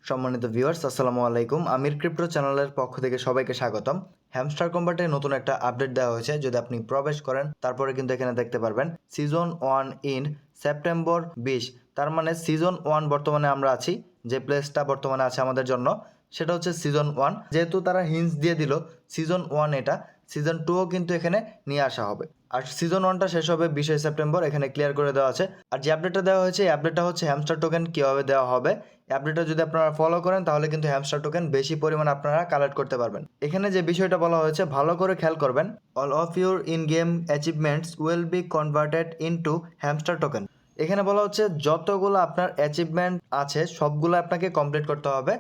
সম্মানিত ভিউয়ার্স, আসসালামু আলাইকুম। আমির ক্রিপ্টো চ্যানেলের পক্ষ থেকে সবাইকে স্বাগতম। হ্যামস্টার কম্বাটে নতুন একটা আপডেট দেওয়া হয়েছে। যদি আপনি প্রবেশ করেন তারপরে কিন্তু এখানে দেখতে পারবেন সিজন 1 ইন সেপ্টেম্বর 20। তার মানে সিজন 1 বর্তমানে আমরা আছি, যে প্লেসটা বর্তমানে আছে আমাদের জন্য সেটা হচ্ছে সিজন 1। যেহেতু তারা হিন্টস দিয়ে দিল সিজন 1 এটা, সিজন 2ও কিন্তু এখানে নিয়ে আসা হবে। আর সিজন 1টা শেষ হবে 20 সেপ্টেম্বর, এখানে ক্লিয়ার করে দেওয়া আছে। আর যে আপডেটটা দেওয়া হয়েছে এই আপডেটটা হচ্ছে হ্যামস্টার টোকেন কীভাবে দেওয়া হবে। আপডেটটা যদি আপনারা ফলো করেন তাহলে কিন্তু হ্যামস্টার টোকেন বেশি পরিমাণ আপনারা কালেক্ট করতে পারবেন। এখানে যে বিষয়টা বলা হয়েছে ভালো করে খেয়াল করবেন, all of your in game achievements will be converted into hamster token. এখানে বলা হচ্ছে যতগুলো আপনার অ্যাচিভমেন্ট আছে সবগুলো আপনাকে কমপ্লিট করতে হবে।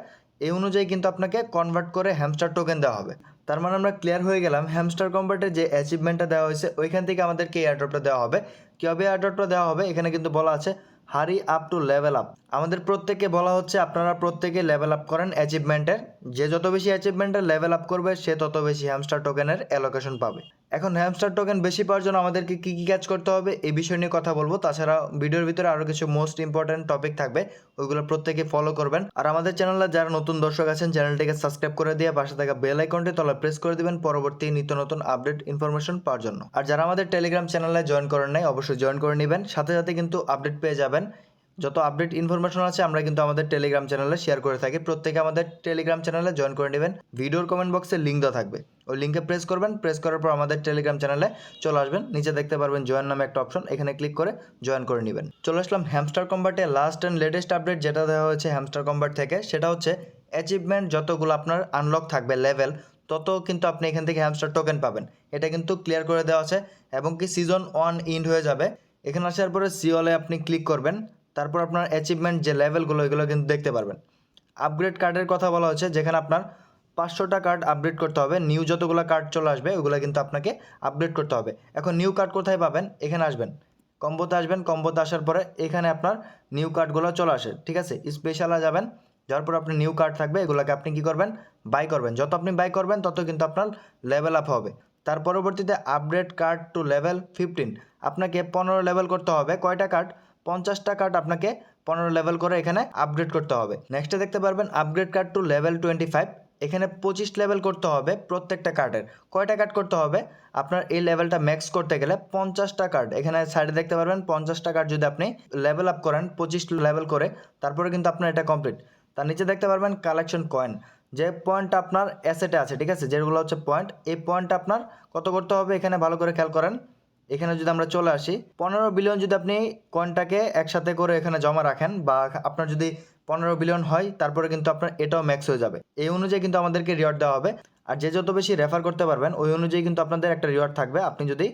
এই অনুযায়ী কিন্তু আপনাকে কনভার্ট করে হ্যামস্টার টোকেন দেওয়া হবে। তার মানে আমরা ক্লিয়ার হয়ে গেলাম হ্যামস্টার কনভার্টের যে অ্যাচিভমেন্টটা দেওয়া হয়েছে ওইখান থেকে আমাদেরকে এই এয়ারড্রপটা দেওয়া হবে। কীভাবে এয়ারড্রপটা দেওয়া হবে এখানে কিন্তু বলা আছে hurry up to level up. আমাদের প্রত্যেককে বলা হচ্ছে আপনারা প্রত্যেকে লেভেল আপ করেন অ্যাচিভমেন্টের। যে যত বেশি অ্যাচিভমেন্টের লেভেল আপ করবে সে তত বেশি হ্যামস্টার টোকেনের অ্যালোকেশন পাবে। এখন হ্যামস্টার টোকেন বেশি পাওয়ার জন্য আমাদেরকে কী কী কাজ করতে হবে এই বিষয় নিয়ে কথা বলবো। তাছাড়া ভিডিওর ভিতরে আরও কিছু মোস্ট ইম্পর্ট্যান্ট টপিক থাকবে, ওইগুলো প্রত্যেকে ফলো করবেন। আর আমাদের চ্যানেলে যারা নতুন দর্শক আছেন চ্যানেলটিকে সাবস্ক্রাইব করে দিয়ে পাশে থাকা বেল আইকনটি তলা প্রেস করে দিবেন পরবর্তী নিত্য নতুন আপডেট ইনফরমেশন পাওয়ার জন্য। আর যারা আমাদের টেলিগ্রাম চ্যানেলে জয়েন করেন নাই অবশ্যই জয়েন করে নেবেন, সাথে সাথে কিন্তু আপডেট পেয়ে যাবেন। যত আপডেট ইনফরমেশন আছে আমরা কিন্তু আমাদের টেলিগ্রাম চ্যানেলে শেয়ার করে থাকি। প্রত্যেকে আমাদের টেলিগ্রাম চ্যানেলে জয়েন করে নেবেন। ভিডিওর কমেন্ট বক্সে লিঙ্ক দেওয়া থাকবে, ওই লিঙ্কে প্রেস করবেন। প্রেস করার পর আমাদের টেলিগ্রাম চ্যানেলে চলে আসবেন। নিচে দেখতে পারবেন জয়েন নামে একটা অপশন, এখানে ক্লিক করে জয়েন করে নেবেন। চলে আসলাম হ্যামস্টার কম্বাটে লাস্ট অ্যান্ড লেটেস্ট আপডেট যেটা দেওয়া হয়েছে হ্যামস্টার কম্বাট থেকে, সেটা হচ্ছে অ্যাচিভমেন্ট যতগুলো আপনার আনলক থাকবে লেভেল, তত কিন্তু আপনি এখান থেকে হ্যামস্টার টোকেন পাবেন। এটা কিন্তু ক্লিয়ার করে দেওয়া আছে এবং কি সিজন 1 ইন্ড হয়ে যাবে। এখানে আসার পরে সিওলে আপনি ক্লিক করবেন, তারপর আপনার অ্যাচিভমেন্ট যে লেভেলগুলো এগুলো কিন্তু দেখতে পারবেন। আপগ্রেড কার্ডের কথা বলা হচ্ছে, যেখানে আপনার 500টা কার্ড আপডেট করতে হবে। নিউ যতগুলো কার্ড চলে আসবে ওগুলো কিন্তু আপনাকে আপডেট করতে হবে। এখন নিউ কার্ড কোথায় পাবেন, এখানে আসবেন, কম্বোতে আসবেন। কম্বোতে আসার পরে এখানে আপনার নিউ কার্ডগুলো চলে আসে, ঠিক আছে। স্পেশালে যাবেন, যাওয়ার পর আপনি নিউ কার্ড থাকবে, এগুলোকে আপনি কী করবেন, বাই করবেন। যত আপনি বাই করবেন তত কিন্তু আপনার লেভেল আপ হবে। তার পরবর্তীতে আপগ্রেড কার্ড টু লেভেল 15, আপনাকে 15 লেভেল করতে হবে। কয়টা কার্ড, 50টা কার্ড আপনাকে 15 লেভেল করে এখানে আপগ্রেড করতে হবে। নেক্সটে দেখতে পারবেন আপগ্রেড কার্ড টু লেভেল 25, এখানে 25 লেভেল করতে হবে প্রত্যেকটা কার্ডের। কয়টা কার্ড করতে হবে, আপনার এই লেভেলটা ম্যাক্স করতে গেলে 50টা কার্ড, এখানে সাইডে দেখতে পারবেন 50টা কার্ড যদি আপনি লেভেল আপ করেন 25 লেভেল করে, তারপরে কিন্তু আপনার এটা কমপ্লিট। তার নিচে দেখতে পারবেন কালেকশন কয়েন, যে পয়েন্টটা আপনার অ্যাসেটে আছে, ঠিক আছে, যেগুলো হচ্ছে পয়েন্ট, এই পয়েন্টটা আপনার কত করতে হবে এখানে ভালো করে খেয়াল করেন। এখানে যদি আমরা চলে আসি 15 বিলিয়ন যদি আপনি কয়েনটাকে একসাথে করে এখানে জমা রাখেন, বা আপনার যদি 15 বিলিয়ন হয় তারপরে কিন্তু আপনার এটাও ম্যাক্স হয়ে যাবে। এই অনুযায়ী কিন্তু আমাদেরকে রিওয়ার্ড দেওয়া হবে। আর যে যত বেশি রেফার করতে পারবেন ওই অনুযায়ী কিন্তু আপনাদের একটা রিওয়ার্ড থাকবে। আপনি যদি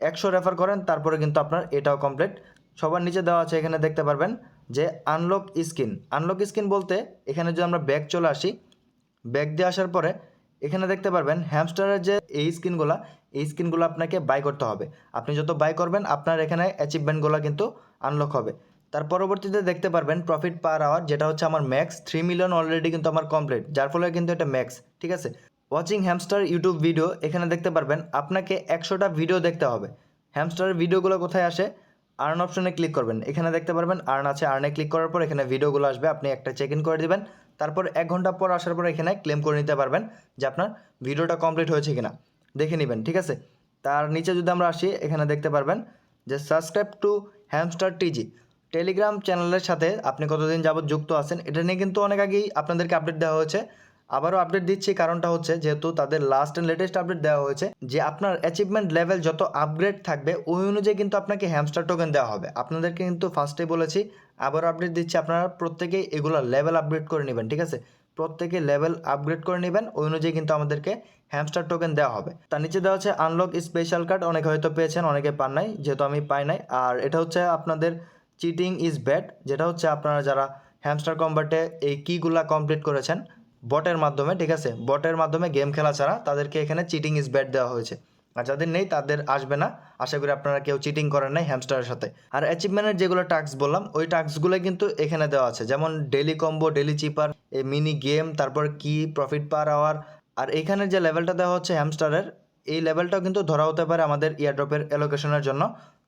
100 রেফার করেন তারপরে কিন্তু আপনার এটাও কমপ্লিট। সবার নিচে দেওয়া আছে, এখানে দেখতে পারবেন যে আনলক স্কিন। আনলক স্কিন বলতে এখানে যদি আমরা ব্যাক চলে আসি, ব্যাক দিয়ে আসার পরে এখানে দেখতে পারবেন হ্যামস্টারের যে এই স্কিনগুলো আপনাকে বাই করতে হবে। আপনি যত বাই করবেন আপনার এখানে অ্যাচিভমেন্টগুলো কিন্তু আনলক হবে। তার পরবর্তীতে দেখতে পারবেন প্রফিট পার আওয়ার, যেটা হচ্ছে আমার ম্যাক্স 3 মিলিয়ন অলরেডি কিন্তু আমার কমপ্লিট, যার ফলে কিন্তু এটা ম্যাক্স, ঠিক আছে। ওয়াচিং হ্যামস্টার ইউটিউব ভিডিও, এখানে দেখতে পারবেন আপনাকে 100টা ভিডিও দেখতে হবে। হ্যামস্টারের ভিডিওগুলো কোথায় আসে, আর্ন অপশনে ক্লিক করবেন, এখানে দেখতে পারবেন আর্ন আছে। আর্নে ক্লিক করার পর এখানে ভিডিওগুলো আসবে, আপনি একটা চেক ইন করে দিবেন। তারপর 1 ঘন্টা পর আসার পর এখানে ক্লেম করে নিতে পারবেন যে আপনার ভিডিওটা কমপ্লিট হয়েছে কিনা, দেখে নেবেন, ঠিক আছে। তার নিচে যদি আমরা আসি, এখানে দেখতে পারবেন যে সাবস্ক্রাইব টু হ্যামস্টার টিজি, টেলিগ্রাম চ্যানেলের সাথে আপনি কতদিন যাবত যুক্ত আছেন, এটা নিয়ে কিন্তু অনেক আগেই আপনাদেরকে আপডেট দেওয়া হয়েছে। আবারও আপডেট দিচ্ছি, কারণটা হচ্ছে যেহেতু তাদের লাস্ট অ্যান্ড লেটেস্ট আপডেট দেওয়া হয়েছে যে আপনার অ্যাচিভমেন্ট লেভেল যত আপগ্রেড থাকবে ওই অনুযায়ী কিন্তু আপনাকে হ্যামস্টার টোকেন দেওয়া হবে। আপনাদেরকে কিন্তু ফার্স্টেই বলেছি, আবারও আপডেট দিচ্ছি, আপনারা প্রত্যেকেই এগুলো লেভেল আপগ্রেড করে নেবেন, ঠিক আছে। প্রত্যেকে লেভেল আপগ্রেড করে নেবেন, ওই অনুযায়ী কিন্তু আমাদেরকে হ্যামস্টার টোকেন দেওয়া হবে। তার নিচে দেওয়া হচ্ছে আনলক স্পেশাল কার্ড, অনেকে হয়তো পেয়েছেন, অনেকে পান নাই, যেহেতু আমি পাই নাই। আর এটা হচ্ছে আপনাদের চিটিং ইজ ব্যাড, যেটা হচ্ছে আপনারা যারা হ্যামস্টার কম্বাটে এই কিগুলা কমপ্লিট করেছেন বটের মাধ্যমে, ঠিক আছে, বটের মাধ্যমে গেম খেলা ছাড়া, তাদেরকে এখানে চিটিং ইজ ব্যাড দেওয়া হয়েছে। আর যাদের নেই তাদের আসবে না, আশা করি আপনারা কেউ চিটিং করেন নাই হ্যামস্টারের সাথে। আর অ্যাচিভমেন্টের যেগুলো টাস্ক বললাম ওই টাস্কগুলো কিন্তু এখানে দেওয়া আছে, যেমন ডেলি কম্বো, ডেলি চিপার, এই মিনি গেম, তারপর কি প্রফিট পার আওয়ার। আর এখানে যে লেভেলটা দেওয়া হচ্ছে হ্যামস্টারের, এই লেভেলটাও কিন্তু ধরা হতে পারে আমাদের ইয়ারড্রপের অ্যালোকেশনের জন্য।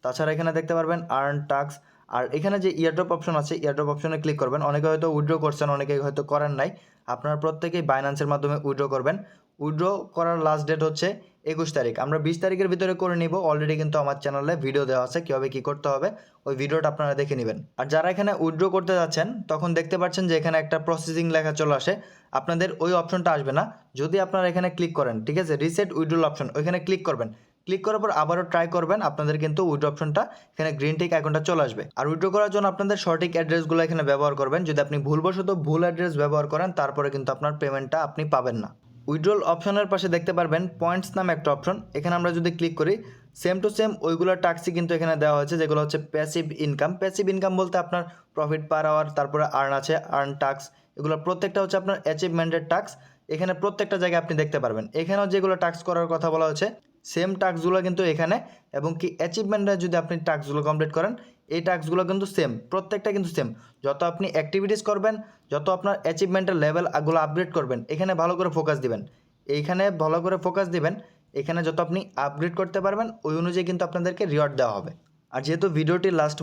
তাছাড়া এখানে দেখতে পারবেন আর্ন টাস্ক, আর এখানে যে ইয়ারড্রপ অপশন আছে, ইয়ারড্রপ অপশনে ক্লিক করবেন। অনেকে হয়তো উইথড্র করছেন, অনেকে হয়তো করেন নাই। আপনারা প্রত্যেকেই বাইন্যান্সের মাধ্যমে উইথড্র করবেন। উইথড্র করার লাস্ট ডেট হচ্ছে 21 তারিখ। আমরা 20 তারিখের ভিতরে করে নিব। অলরেডি কিন্তু আমার চ্যানেলে ভিডিও দেওয়া আছে কীভাবে কী করতে হবে, ওই ভিডিওটা আপনারা দেখে নেবেন। আর যারা এখানে উইথড্র করতে যাচ্ছেন তখন দেখতে পাচ্ছেন যে এখানে একটা প্রসেসিং লেখা চলে আসে। আপনাদের ওই অপশনটা আসবে না যদি আপনারা এখানে ক্লিক করেন, ঠিক আছে, রিসেট উইথড্রল অপশন, ওইখানে ক্লিক করবেন। ক্লিক করার পর আবারও ট্রাই করবেন, আপনাদের কিন্তু উইথড্র অপশনটা এখানে গ্রিন টিক আইকনটা চলে আসবে। আর উইথড্র করার জন্য আপনাদের সঠিক অ্যাড্রেসগুলো এখানে ব্যবহার করবেন। যদি আপনি ভুলবশত ভুল অ্যাড্রেস ব্যবহার করেন তারপরে কিন্তু আপনার পেমেন্টটা আপনি পাবেন না। উইথড্রল অপশনের পাশে দেখতে পারবেন পয়েন্টস নামে একটা অপশন, এখানে আমরা যদি ক্লিক করি সেম টু সেম ওইগুলোর টাক্সই কিন্তু এখানে দেওয়া হয়েছে, যেগুলো হচ্ছে প্যাসিভ ইনকাম। প্যাসিভ ইনকাম বলতে আপনার প্রফিট পার আওয়ার, তারপরে আর্ন আছে, আর্ন টাক্স, এগুলো প্রত্যেকটা হচ্ছে আপনার অ্যাচিভমেন্টের টাক্স। এখানে প্রত্যেকটা জায়গায় আপনি দেখতে পারবেন। এখানেও যেগুলো টাক্স করার কথা বলা হচ্ছে সেম টাস্কগুলো কিন্তু এখানে, এবং কি অ্যাচিভমেন্টে যদি আপনি টাস্কগুলো কমপ্লিট করেন এই টাস্কগুলো কিন্তু সেম, প্রত্যেকটা কিন্তু সেম। যত আপনি অ্যাক্টিভিটিস করবেন, যত আপনার অ্যাচিভমেন্টের লেভেলগুলো আপগ্রেড করবেন, এখানে ভালো করে ফোকাস দিবেন, এইখানে ভালো করে ফোকাস দিবেন। এখানে যত আপনি আপগ্রেড করতে পারবেন ওই অনুযায়ী কিন্তু আপনাদেরকে রিওয়ার্ড দেওয়া হবে। আর যেহেতু ভিডিওটি লাস্ট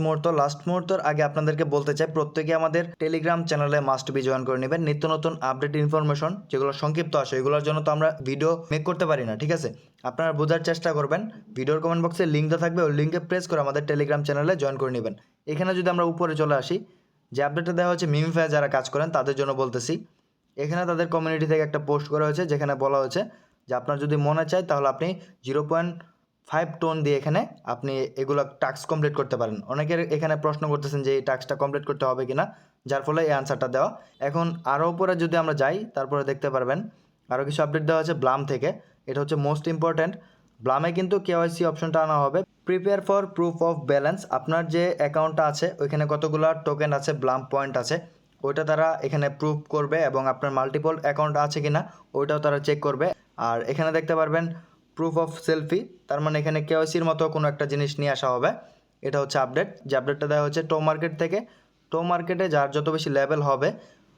মুহূর্তের আগে আপনাদেরকে বলতে চাই, প্রত্যেকে আমাদের টেলিগ্রাম চ্যানেলে মাস্ট বি জয়েন করে নেবেন। নিত্য নতুন আপডেট ইনফরমেশন যেগুলো সংক্ষিপ্ত আসে এগুলোর জন্য তো আমরা ভিডিও মেক করতে পারি না, ঠিক আছে। আপনারা বোঝার চেষ্টা করবেন। ভিডিওর কমেন্ট বক্সে লিঙ্ক দেওয়া থাকবে, ওই লিঙ্কে প্রেস করে আমাদের টেলিগ্রাম চ্যানেলে জয়েন করে নেবেন। এখানে যদি আমরা উপরে চলে আসি, যে আপডেটটা দেওয়া হচ্ছে মিমিফাই যারা কাজ করেন তাদের জন্য বলতেছি। এখানে তাদের কমিউনিটি থেকে একটা পোস্ট করা হয়েছে যেখানে বলা হয়েছে যে আপনার যদি মনে চায় তাহলে আপনি 0.5 টোন দিয়ে এখানে আপনি এগুলো টাস্ক কমপ্লিট করতে পারেন। অনেকের এখানে প্রশ্ন করতেছেন যে এই টাস্কটা কমপ্লিট করতে হবে কিনা, যার ফলে এই আনসারটা দেওয়া। এখন আরও উপরে যদি আমরা যাই তারপরে দেখতে পারবেন আরও কিছু আপডেট দেওয়া আছে ব্লাম থেকে। এটা হচ্ছে মোস্ট ইম্পর্ট্যান্ট। ব্লামে কিন্তু কেওয়াইসি অপশনটা আনা হবে, prepare for proof of balance. আপনার যে অ্যাকাউন্টটা আছে ওইখানে কতগুলো টোকেন আছে, ব্লাম পয়েন্ট আছে, ওইটা তারা এখানে প্রুফ করবে, এবং আপনার মাল্টিপল অ্যাকাউন্ট আছে কিনা ওইটাও তারা চেক করবে। আর এখানে দেখতে পারবেন প্রুফ অফ সেলফি, তার মানে এখানে কেওয়াইসির মতো কোনো একটা জিনিস নিয়ে আসা হবে। এটা হচ্ছে আপডেট, যে আপডেটটা দেওয়া হচ্ছে টো মার্কেট থেকে। টো মার্কেটে যার যত বেশি লেভেল হবে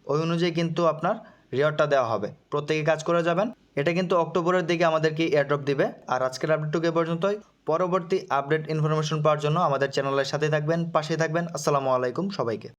ওই অনুযায়ী কিন্তু আপনার রিওয়ার্ডটা দেওয়া হবে। প্রত্যেকে কাজ করে যাবেন। এটা কিন্তু অক্টোবরের দিকে আমাদেরকে এয়ারড্রপ দিবে। আর আজকের আপডেটটুকু এ পর্যন্তই। পরবর্তী আপডেট ইনফরমেশন পাওয়ার জন্য আমাদের চ্যানেলের সাথে থাকবেন, পাশে থাকবেন। আসসালামু আলাইকুম সবাইকে।